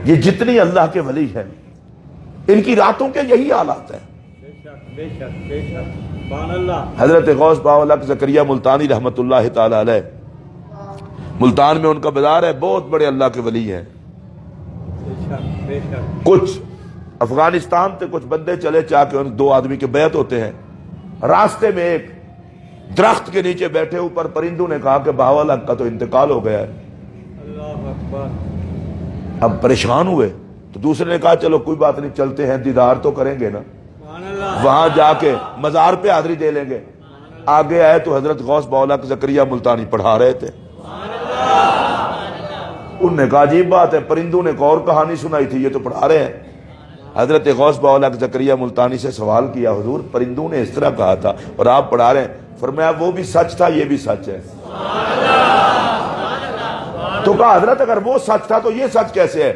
یہ جتنی اللہ کے ولی ہیں ان کی راتوں کے یہی حالات ہیں۔ حضرت غوث باولک زکریا ملتانی رحمت اللہ تعالی علیہ، ملتان میں ان کا بازار ہے، بہت بڑے اللہ کے ولی ہیں۔ کچھ افغانستان سے کچھ بندے چلے چاہ کے ان دو آدمی کے بیعت ہوتے ہیں، راستے میں ایک درخت کے نیچے بیٹھے اوپر پرندوں نے کہا کہ باولک کا تو انتقال ہو گیا ہے۔ اب پریشان ہوئے تو دوسرے نے کہا چلو کوئی بات نہیں، چلتے ہیں، دیدار تو کریں گے نا، وہاں جا کے مزار پہ حاضری دے لیں گے۔ آگے آئے تو حضرت غوث باولک زکریا ملتانی پڑھا رہے تھے۔ انہوں نے کہا عجیب بات ہے، پرندوں نے ایک اور کہانی سنائی تھی، یہ تو پڑھا رہے ہیں۔ حضرت غوث باولک زکریا ملتانی سے سوال کیا، حضور پرندوں نے اس طرح کہا تھا اور آپ پڑھا رہے ہیں؟ فرمایا وہ بھی سچ تھا، یہ بھی سچ ہے۔ تو کہا حضرت اگر وہ سچ تھا تو یہ سچ کیسے ہے؟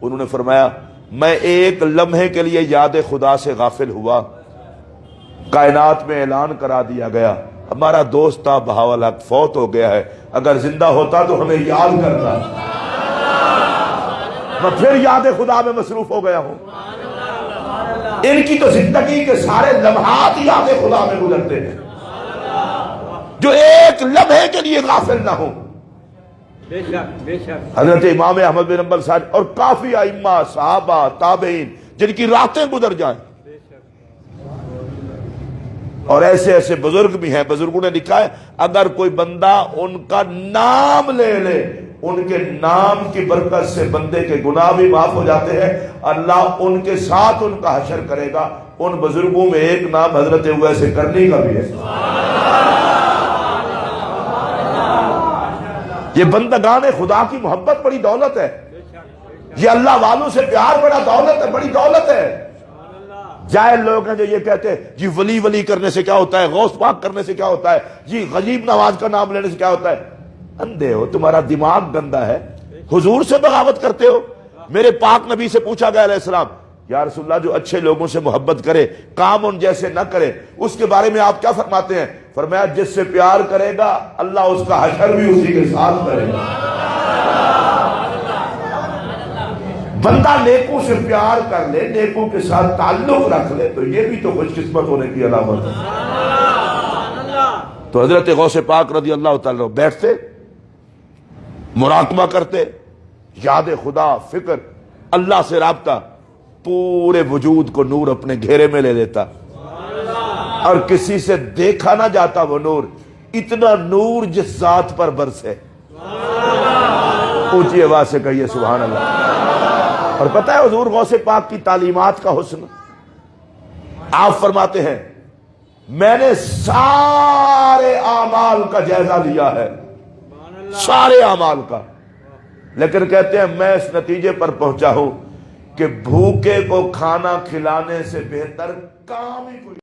انہوں نے فرمایا میں ایک لمحے کے لیے یاد خدا سے غافل ہوا، کائنات میں اعلان کرا دیا گیا ہمارا دوست تھا باولک فوت ہو گیا ہے، اگر زندہ ہوتا تو ہمیں یاد کرتا، میں پھر یاد خدا میں مصروف ہو گیا ہوں۔ ان کی تو زندگی کے سارے لمحات یاد خدا میں گزرتے ہیں، جو ایک لمحے کے لیے غافل نہ ہو۔ حضرت امام احمد بن حنبل صاحب اور کافی ائمہ صحابہ تابعین جن کی راتیں گزر جائیں، اور ایسے ایسے بزرگ بھی ہیں، بزرگوں نے لکھا ہے اگر کوئی بندہ ان کا نام لے لے، ان کے نام کی برکت سے بندے کے گناہ بھی معاف ہو جاتے ہیں، اللہ ان کے ساتھ ان کا حشر کرے گا۔ ان بزرگوں میں ایک نام حضرت اویس کرنی کا بھی ہے۔ یہ بندگان خدا کی محبت بڑی دولت ہے، یہ اللہ والوں سے پیار بڑا دولت ہے، بڑی دولت ہے۔ جاہل لوگ ہیں جو یہ کہتے ہیں جی ولی ولی کرنے سے کیا ہوتا ہے، غوث پاک کرنے سے کیا ہوتا ہے، جی غریب نواز کا نام لینے سے کیا ہوتا ہے۔ اندھے ہو، تمہارا دماغ گندا ہے، حضور سے بغاوت کرتے ہو۔ میرے پاک نبی سے پوچھا گیا علیہ السلام یا رسول اللہ جو اچھے لوگوں سے محبت کرے کام ان جیسے نہ کرے اس کے بارے میں آپ کیا فرماتے ہیں؟ فرمایا جس سے پیار کرے گا اللہ اس کا حشر بھی اسی کے ساتھ کرے گا۔ بندہ نیکوں سے پیار کر لے، نیکوں کے ساتھ تعلق رکھ لے تو یہ بھی تو خوش قسمت ہونے کی علامت ہے۔ تو حضرت غوث پاک رضی اللہ تعالیٰ بیٹھتے، مراقبہ کرتے، یاد خدا، فکر، اللہ سے رابطہ، پورے وجود کو نور اپنے گھیرے میں لے لیتا اور کسی سے دیکھا نہ جاتا وہ نور، اتنا نور جس ذات پر برسے۔ اونچی آواز سے کہیے سبحان اللہ۔ اور پتہ ہے حضور غوث پاک کی تعلیمات کا حسن، آپ فرماتے ہیں میں نے سارے اعمال کا جائزہ لیا ہے، سارے اعمال کا، لیکن کہتے ہیں میں اس نتیجے پر پہنچا ہوں کہ بھوکے کو کھانا کھلانے سے بہتر کام ہی کوئی